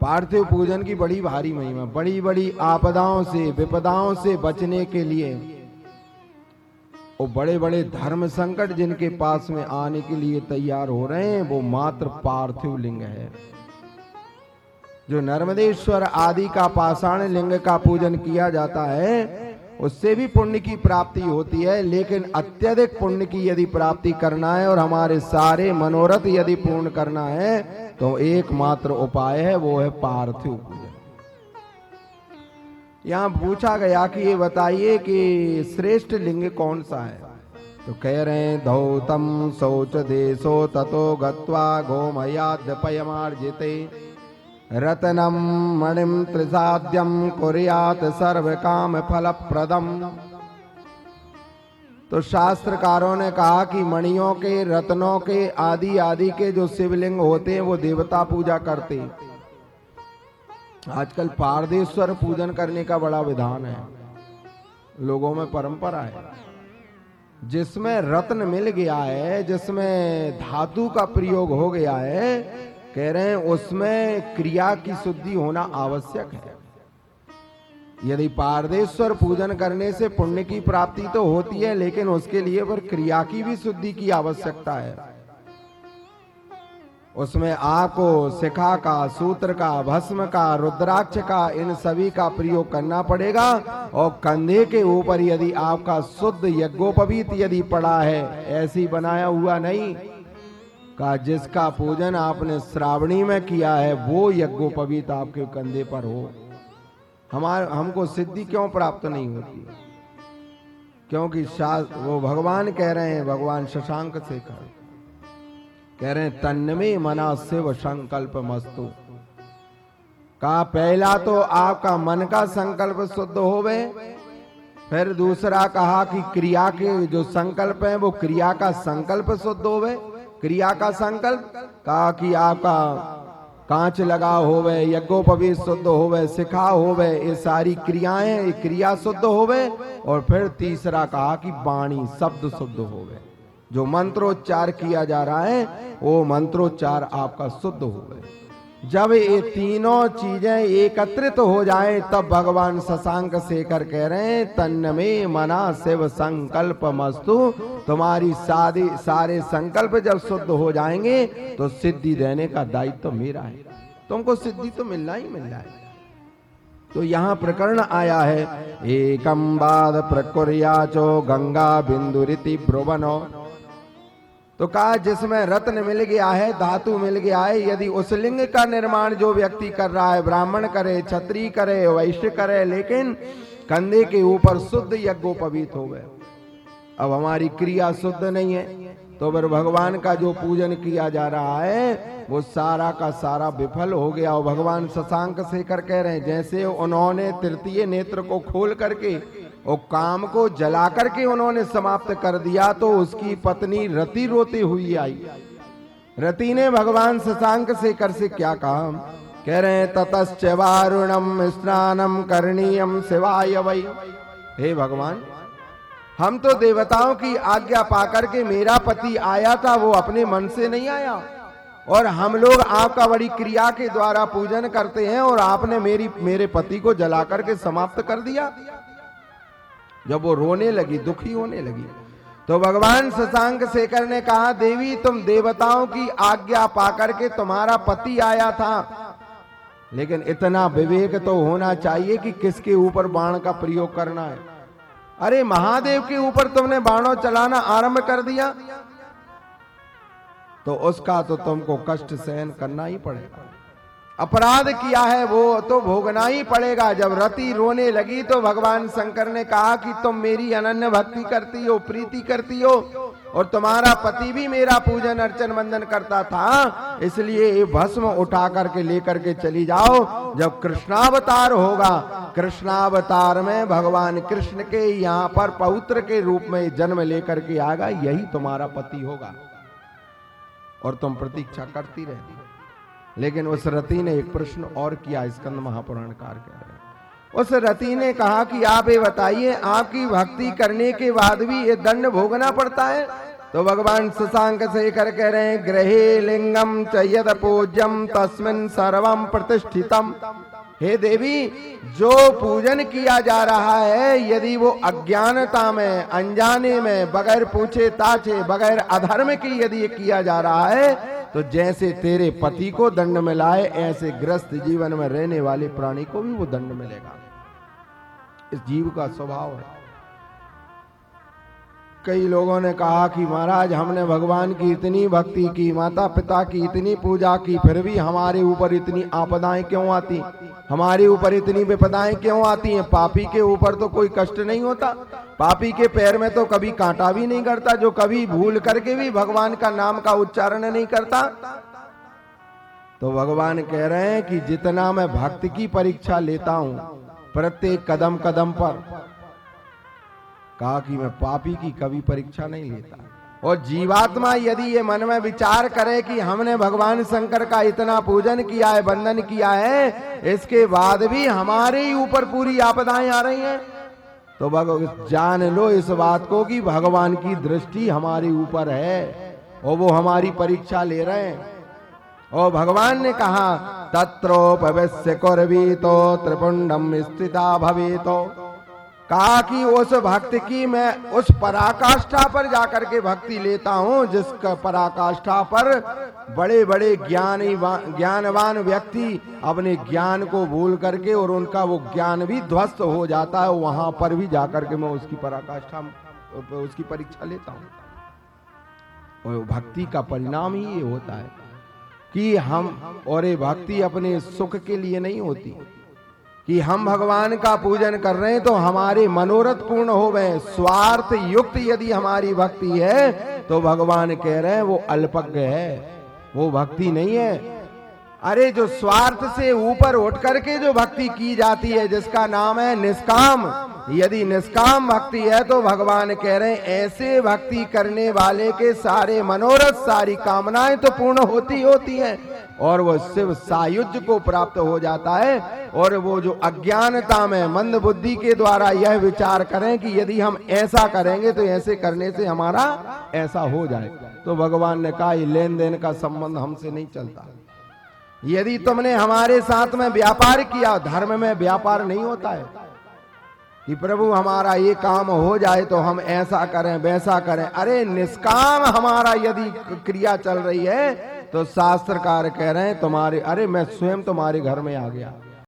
पार्थिव पूजन की बड़ी भारी महिमा। बड़ी बड़ी आपदाओं से विपदाओं से बचने के लिए वो बड़े बड़े धर्म संकट जिनके पास में आने के लिए तैयार हो रहे हैं, वो मात्र पार्थिव लिंग है। जो नर्मदेश्वर आदि का पाषाण लिंग का पूजन किया जाता है उससे भी पुण्य की प्राप्ति होती है, लेकिन अत्यधिक पुण्य की यदि प्राप्ति करना है और हमारे सारे मनोरथ यदि पूर्ण करना है तो एकमात्र उपाय है, वो है पार्थिव पूजन। यहां पूछा गया कि ये बताइए कि श्रेष्ठ लिंग कौन सा है, तो कह रहे हैं धौतम शौच देशो ततो गत्वा गोमयाद्यपयमार्जिते रत्नम मणिम त्रिसाद्यम कुर्यात सर्व काम फलप्रदम। तो शास्त्रकारों ने कहा कि मणियों के, रत्नों के, आदि आदि के जो शिवलिंग होते हैं वो देवता पूजा करते। आजकल पारदेश्वर पूजन करने का बड़ा विधान है, लोगों में परंपरा है। जिसमें रत्न मिल गया है, जिसमें धातु का प्रयोग हो गया है, कह रहे हैं उसमें क्रिया की शुद्धि होना आवश्यक है। यदि पारदेश्वर पूजन करने से पुण्य की प्राप्ति तो होती है, लेकिन उसके लिए पर क्रिया की भी शुद्धि की आवश्यकता है। उसमें आपको शिखा का, सूत्र का, भस्म का, रुद्राक्ष का, इन सभी का प्रयोग करना पड़ेगा। और कंधे के ऊपर यदि आपका शुद्ध यज्ञोपवीत यदि पड़ा है, ऐसी बनाया हुआ नहीं का जिसका पूजन आपने श्रावणी में किया है वो यज्ञोपवीत आपके कंधे पर हो, हमको सिद्धि क्यों प्राप्त नहीं होती? क्योंकि वो भगवान कह रहे हैं, भगवान शशांक शेखर कह रहे हैं तन्मे मना शिव संकल्प मस्तु। का पहला तो आपका मन का संकल्प शुद्ध होवे, फिर दूसरा कहा कि क्रिया के जो संकल्प है वो क्रिया का संकल्प शुद्ध होवे। क्रिया का संकल्प कहा कि आपका कांच लगा होवे, यज्ञोपवीत शुद्ध होवे, शिखा होवे, ये सारी क्रियाएं, ये क्रिया शुद्ध होवे। और फिर तीसरा कहा कि वाणी शब्द शुद्ध होवे, जो मंत्रोच्चार किया जा रहा है वो मंत्रोच्चार आपका शुद्ध होवे। जब ये तीनों चीजें एकत्रित हो जाएं तब भगवान शशांक शेखर कह रहे हैं तन्मे मना शिव संकल्प मस्तु। तुम्हारी सारे संकल्प जब शुद्ध हो जाएंगे तो सिद्धि देने का दायित्व तो मेरा है, तुमको सिद्धि तो मिलना ही मिलना है। तो यहाँ प्रकरण आया है एकम बाद प्रकुर्याचो गंगा बिंदुरिति ब्रुवनो। तो कहा जिसमें रत्न मिल गया है, धातु मिल गया है, यदि उस लिंग का निर्माण जो व्यक्ति कर रहा है, ब्राह्मण करे, क्षत्रिय करे, वैश्य करे, लेकिन कंधे के ऊपर शुद्ध यज्ञोपवीत हो गए। अब हमारी क्रिया शुद्ध नहीं है तो फिर भगवान का जो पूजन किया जा रहा है वो सारा का सारा विफल हो गया। और भगवान शशांक शेखर कह रहे हैं जैसे उन्होंने तृतीय नेत्र को खोल करके और काम को जला करके उन्होंने समाप्त कर दिया, तो उसकी पत्नी रति रोती हुई आई। रति ने भगवान शशांक शेखर से क्या कहा, कह रहे हैं ततश्च वारुणम स्नानम करणीयम शिवाय वै। हे भगवान, हम तो देवताओं की आज्ञा पाकर के, मेरा पति आया था वो अपने मन से नहीं आया, और हम लोग आपका बड़ी क्रिया के द्वारा पूजन करते हैं और आपने मेरे पति को जला करके समाप्त कर दिया। जब वो रोने लगी, दुखी होने लगी, तो भगवान शशांक शेखर ने कहा देवी तुम देवताओं की आज्ञा पाकर के तुम्हारा पति आया था, लेकिन इतना विवेक तो होना चाहिए कि किसके ऊपर बाण का प्रयोग करना है। अरे महादेव के ऊपर तुमने बाणों चलाना आरंभ कर दिया तो उसका तो तुमको कष्ट सहन करना ही पड़ेगा। अपराध किया है वो तो भोगना ही पड़ेगा। जब रति रोने लगी तो भगवान शंकर ने कहा कि तुम मेरी अनन्य भक्ति करती हो, प्रीति करती हो, और तुम्हारा पति भी मेरा पूजन अर्चन वंदन करता था, इसलिए ये भस्म उठा करके लेकर के चली जाओ। जब कृष्णावतार होगा, कृष्णावतार में भगवान कृष्ण के यहाँ पर पौत्र के रूप में जन्म लेकर के आएगा, यही तुम्हारा पति होगा, और तुम प्रतीक्षा करती रहती। लेकिन उस रति ने एक प्रश्न और किया, स्कंद महापुराणकार कह रहे हैं। उस रति ने कहा कि आप ये बताइए, आपकी भक्ति करने के बाद भी ये दंड भोगना पड़ता है? तो भगवान शशांक शेखर कह रहे हैं, गृहे लिंगम च यद पूज्यम तस्मिन् सर्वम प्रतिष्ठितम। हे देवी, जो पूजन किया जा रहा है, यदि वो अज्ञानता में, अनजाने में, बगैर पूछे ताछे, बगैर अधर्म की यदि ये किया जा रहा है, तो जैसे तेरे पति को दंड मिला है, ऐसे ग्रस्त जीवन में रहने वाले प्राणी को भी वो दंड मिलेगा। इस जीव का स्वभाव है। कई लोगों ने कहा कि महाराज, हमने भगवान की इतनी भक्ति की, माता पिता की इतनी पूजा की, फिर भी हमारे ऊपर इतनी आपदाएं क्यों आती, हमारे ऊपर इतनी विपदाएं क्यों आती हैं? पापी के ऊपर तो कोई कष्ट नहीं होता, पापी के पैर में तो कभी कांटा भी नहीं करता, जो कभी भूल करके भी भगवान का नाम का उच्चारण नहीं करता। तो भगवान कह रहे हैं कि जितना मैं भक्त की परीक्षा लेता हूं प्रत्येक कदम कदम पर, कहा कि मैं पापी की कभी परीक्षा नहीं लेता। और जीवात्मा यदि ये मन में विचार करे कि हमने भगवान शंकर का इतना पूजन किया है, वंदन किया है, इसके बाद भी हमारे ही ऊपर पूरी आपदाएं आ रही हैं, तो जान लो इस बात को कि भगवान की दृष्टि हमारे ऊपर है और वो हमारी परीक्षा ले रहे हैं। और भगवान ने कहा, तत्रोपवेश्य कुर्वीतो त्रिपुंडम स्थिता भवेतो। कहा कि उस भक्ति की मैं उस पराकाष्ठा पर जाकर के भक्ति लेता हूं, जिसका पराकाष्ठा पर बड़े बड़े ज्ञानवान व्यक्ति अपने ज्ञान को भूल करके और उनका वो ज्ञान भी ध्वस्त हो जाता है, वहां पर भी जाकर के मैं उसकी पराकाष्ठा, उसकी परीक्षा लेता हूं। और भक्ति का परिणाम ही ये होता है कि हम, और ये भक्ति अपने सुख के लिए नहीं होती कि हम भगवान का पूजन कर रहे हैं तो हमारे मनोरथ पूर्ण हो गए। स्वार्थ युक्त यदि हमारी भक्ति है तो भगवान कह रहे हैं वो अल्पज्ञ है, वो भक्ति नहीं है। अरे जो स्वार्थ से ऊपर उठ करके जो भक्ति की जाती है, जिसका नाम है निष्काम, यदि निष्काम भक्ति है तो भगवान कह रहे हैं ऐसे भक्ति करने वाले के सारे मनोरथ, सारी कामनाएं तो पूर्ण होती हैं और वो शिव सायुज्य को प्राप्त हो जाता है। और वो जो अज्ञानता में मंद बुद्धि के द्वारा यह विचार करें कि यदि हम ऐसा करेंगे तो ऐसे करने से हमारा ऐसा हो जाए, तो भगवान ने कहा ये लेन देन का संबंध हमसे नहीं चलता। यदि तुमने हमारे साथ में व्यापार किया, धर्म में व्यापार नहीं होता है कि प्रभु हमारा ये काम हो जाए तो हम ऐसा करें वैसा करें। अरे निष्काम हमारा यदि क्रिया चल रही है तो शास्त्रकार कह रहे हैं तुम्हारे, अरे मैं स्वयं तुम्हारे घर में आ गया,